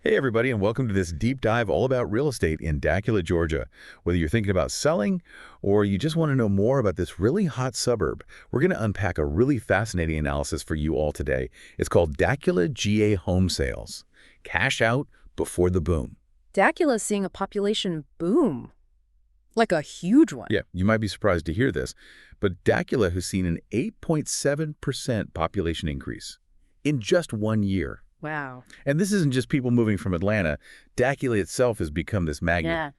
Hey everybody, and welcome to this deep dive all about real estate in Dacula, Georgia. Whether you're thinking about selling or you just want to know more about this really hot suburb, we're going to unpack a really fascinating analysis for you all today. It's called Dacula GA Home Sales. Cash out before the boom. Dacula's seeing a population boom, like a huge one. Yeah, you might be surprised to hear this, but Dacula has seen an 8.7% population increase in just 1 year. Wow. And this isn't just people moving from Atlanta. Dacula itself has become this magnet.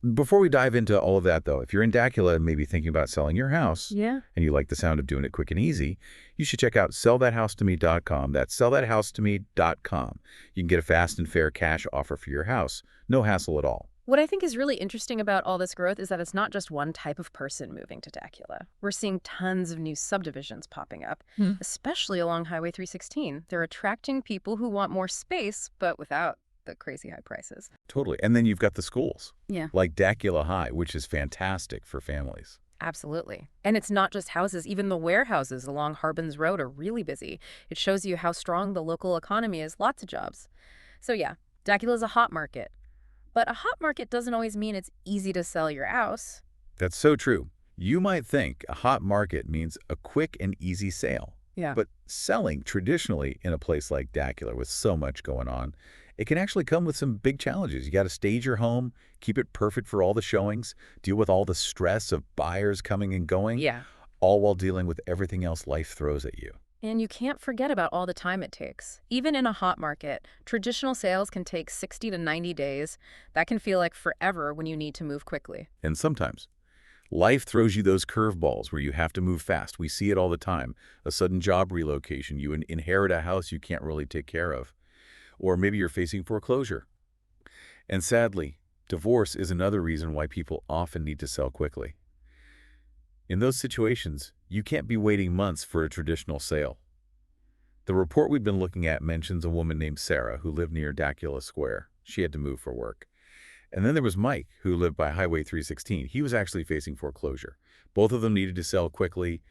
Yeah. Before we dive into all of that, though, if you're in Dacula and maybe thinking about selling your house Yeah. and you like the sound of doing it quick and easy, you should check out sellthathouse2me.com. That's sellthathouse2me.com. You can get a fast and fair cash offer for your house. No hassle at all. What I think is really interesting about all this growth is that it's not just one type of person moving to Dacula. We're seeing tons of new subdivisions popping up, especially along Highway 316. They're attracting people who want more space, but without the crazy high prices. Totally. And then you've got the schools, Yeah. like Dacula High, which is fantastic for families. Absolutely. And it's not just houses. Even the warehouses along Harbins Road are really busy. It shows you how strong the local economy is. Lots of jobs. So yeah, Dacula's a hot market. But a hot market doesn't always mean it's easy to sell your house. That's so true. You might think a hot market means a quick and easy sale. Yeah. But selling traditionally in a place like Dacula with so much going on, it can actually come with some big challenges. You got to stage your home, keep it perfect for all the showings, deal with all the stress of buyers coming and going, Yeah. all while dealing with everything else life throws at you. And you can't forget about all the time it takes. Even in a hot market, traditional sales can take 60 to 90 days. That can feel like forever when you need to move quickly. And sometimes life throws you those curveballs where you have to move fast. We see it all the time. A sudden job relocation, you inherit a house you can't really take care of. Or maybe you're facing foreclosure. And sadly, divorce is another reason why people often need to sell quickly. In those situations, you can't be waiting months for a traditional sale. The report we've been looking at mentions a woman named Sarah who lived near Dacula Square. She had to move for work. And then there was Mike, who lived by Highway 316. He was actually facing foreclosure. Both of them needed to sell quickly.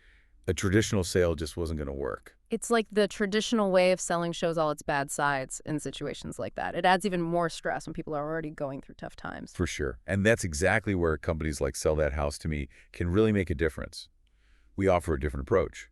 A traditional sale just wasn't going to work. It's like the traditional way of selling shows all its bad sides in situations like that. It adds even more stress when people are already going through tough times. For sure. And that's exactly where companies like Sell That House to Me can really make a difference. We offer a different approach,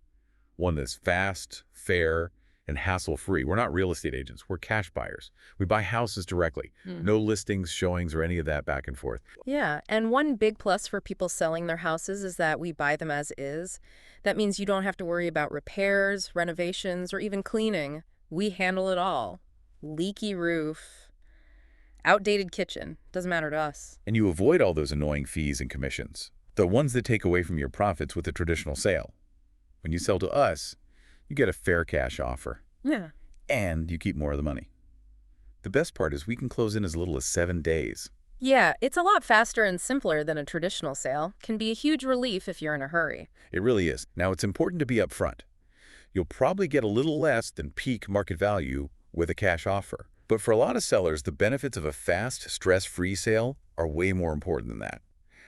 one that's fast, fair, and hassle-free. We're not real estate agents. We're cash buyers. We buy houses directly. No listings, showings, or any of that back and forth. Yeah, and one big plus for people selling their houses is that we buy them as is. That means you don't have to worry about repairs, renovations, or even cleaning. We handle it all. Leaky roof, outdated kitchen, doesn't matter to us. And you avoid all those annoying fees and commissions, the ones that take away from your profits with a traditional sale. When you sell to us, you get a fair cash offer. Yeah. And you keep more of the money. The best part is we can close in as little as 7 days. Yeah, it's a lot faster and simpler than a traditional sale. Can be a huge relief if you're in a hurry. It really is. Now, it's important to be upfront. You'll probably get a little less than peak market value with a cash offer. But for a lot of sellers, the benefits of a fast, stress-free sale are way more important than that.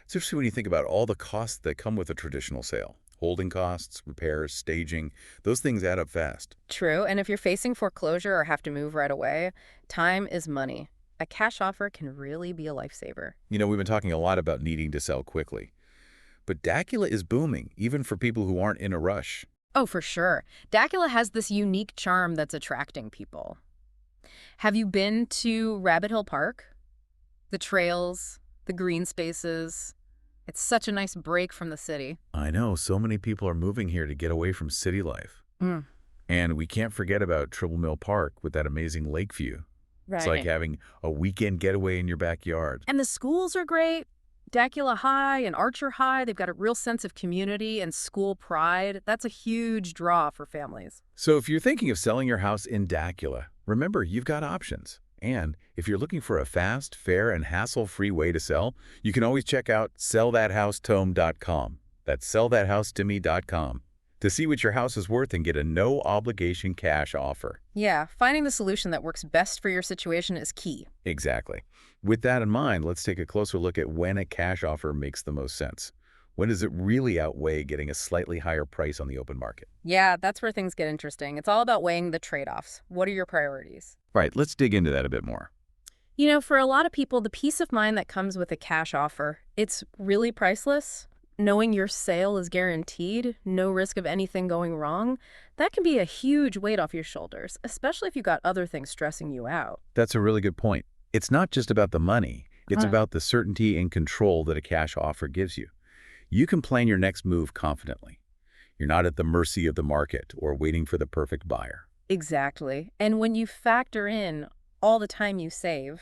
Especially when you think about all the costs that come with a traditional sale. Holding costs, repairs, staging, those things add up fast. True, and if you're facing foreclosure or have to move right away, time is money. A cash offer can really be a lifesaver. You know, we've been talking a lot about needing to sell quickly. But Dacula is booming, even for people who aren't in a rush. Oh, for sure. Dacula has this unique charm that's attracting people. Have you been to Rabbit Hill Park? The trails, the green spaces. It's such a nice break from the city. I know, so many people are moving here to get away from city life. And we can't forget about Tribble Mill Park with that amazing lake view. Right. It's like having a weekend getaway in your backyard. And the schools are great. Dacula High and Archer High, they've got a real sense of community and school pride. That's a huge draw for families. So if you're thinking of selling your house in Dacula, remember, you've got options. And if you're looking for a fast, fair, and hassle-free way to sell, you can always check out sellthathouse2me.com. That's sellthathouse2me.com to see what your house is worth and get a no-obligation cash offer. Yeah, finding the solution that works best for your situation is key. Exactly. With that in mind, let's take a closer look at when a cash offer makes the most sense. When does it really outweigh getting a slightly higher price on the open market? Yeah, that's where things get interesting. It's all about weighing the trade-offs. What are your priorities? Right, let's dig into that a bit more. For a lot of people, the peace of mind that comes with a cash offer, it's really priceless. Knowing your sale is guaranteed, no risk of anything going wrong, that can be a huge weight off your shoulders, especially if you got other things stressing you out. That's a really good point. It's not just about the money. It's about the certainty and control that a cash offer gives you. You can plan your next move confidently. You're not at the mercy of the market or waiting for the perfect buyer. Exactly. And when you factor in all the time you save,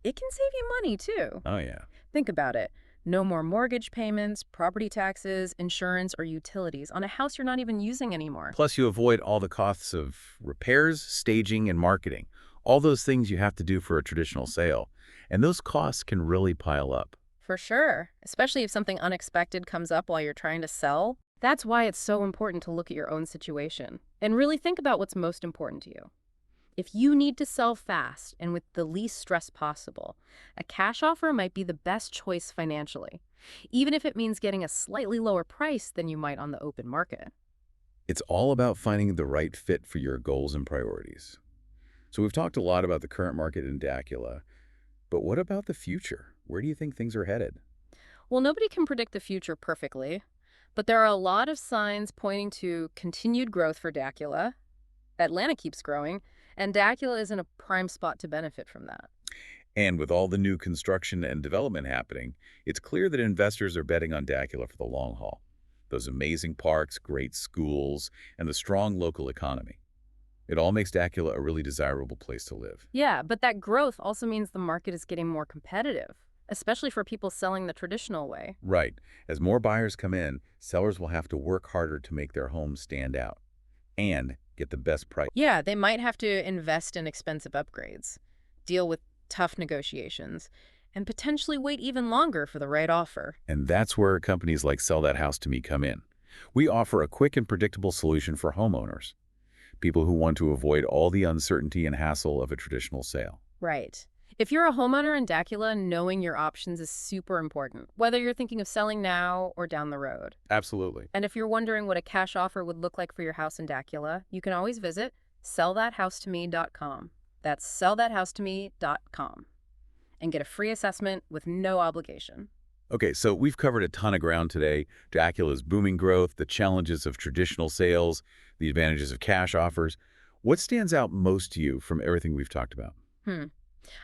it can save you money too. Oh, yeah. Think about it. No more mortgage payments, property taxes, insurance, or utilities on a house you're not even using anymore. Plus, you avoid all the costs of repairs, staging, and marketing. All those things you have to do for a traditional sale. And those costs can really pile up. For sure, especially if something unexpected comes up while you're trying to sell. That's why it's so important to look at your own situation and really think about what's most important to you. If you need to sell fast and with the least stress possible, a cash offer might be the best choice financially, even if it means getting a slightly lower price than you might on the open market. It's all about finding the right fit for your goals and priorities. So we've talked a lot about the current market in Dacula, but what about the future? Where do you think things are headed? Well, nobody can predict the future perfectly, but there are a lot of signs pointing to continued growth for Dacula. Atlanta keeps growing, and Dacula is in a prime spot to benefit from that. And with all the new construction and development happening, it's clear that investors are betting on Dacula for the long haul. Those amazing parks, great schools, and the strong local economy. It all makes Dacula a really desirable place to live. Yeah, but that growth also means the market is getting more competitive, especially for people selling the traditional way. Right. As more buyers come in, sellers will have to work harder to make their homes stand out and get the best price. Yeah, they might have to invest in expensive upgrades, deal with tough negotiations, and potentially wait even longer for the right offer. And that's where companies like Sell That House to Me come in. We offer a quick and predictable solution for homeowners, people who want to avoid all the uncertainty and hassle of a traditional sale. Right. If you're a homeowner in Dacula, knowing your options is super important, whether you're thinking of selling now or down the road. Absolutely. And if you're wondering what a cash offer would look like for your house in Dacula, you can always visit sellthathouse2me.com. That's sellthathouse2me.com. And get a free assessment with no obligation. Okay, so we've covered a ton of ground today. Dacula's booming growth, the challenges of traditional sales, the advantages of cash offers. What stands out most to you from everything we've talked about?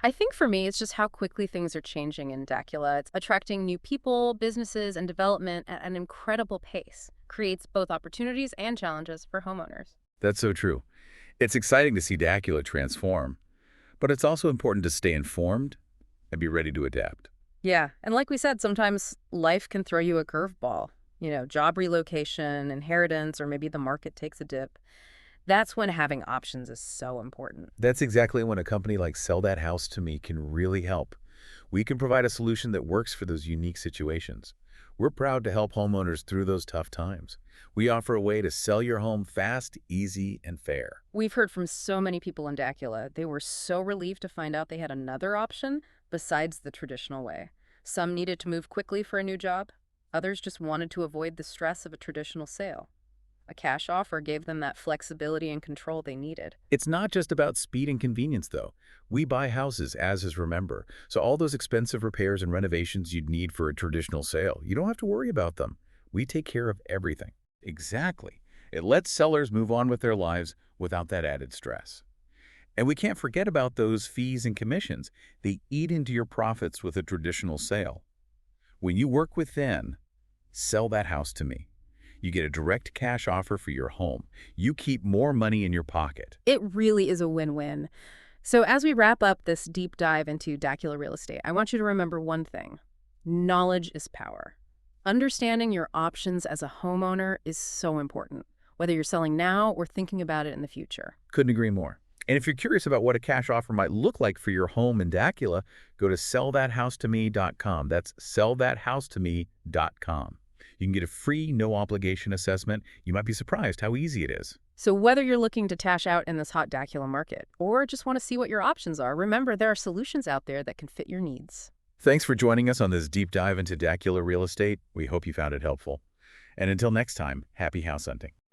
I think for me, it's just how quickly things are changing in Dacula. It's attracting new people, businesses, and development at an incredible pace. Creates both opportunities and challenges for homeowners. That's so true. It's exciting to see Dacula transform, but it's also important to stay informed and be ready to adapt. Yeah, and like we said, sometimes life can throw you a curveball. Job relocation, inheritance, or maybe the market takes a dip. That's when having options is so important. That's exactly when a company like Sell That House to Me can really help. We can provide a solution that works for those unique situations. We're proud to help homeowners through those tough times. We offer a way to sell your home fast, easy, and fair. We've heard from so many people in Dacula. They were so relieved to find out they had another option besides the traditional way. Some needed to move quickly for a new job. Others just wanted to avoid the stress of a traditional sale. A cash offer gave them that flexibility and control they needed. It's not just about speed and convenience, though. We buy houses as is remember. So all those expensive repairs and renovations you'd need for a traditional sale, you don't have to worry about them. We take care of everything. Exactly. It lets sellers move on with their lives without that added stress. And we can't forget about those fees and commissions. They eat into your profits with a traditional sale. When you work with them, Sell That House to Me. You get a direct cash offer for your home. You keep more money in your pocket. It really is a win-win. So as we wrap up this deep dive into Dacula real estate, I want you to remember one thing. Knowledge is power. Understanding your options as a homeowner is so important, whether you're selling now or thinking about it in the future. Couldn't agree more. And if you're curious about what a cash offer might look like for your home in Dacula, go to sellthathouse2me.com. That's sellthathouse2me.com. You can get a free, no-obligation assessment. You might be surprised how easy it is. So whether you're looking to cash out in this hot Dacula market or just want to see what your options are, remember there are solutions out there that can fit your needs. Thanks for joining us on this deep dive into Dacula real estate. We hope you found it helpful. And until next time, happy house hunting.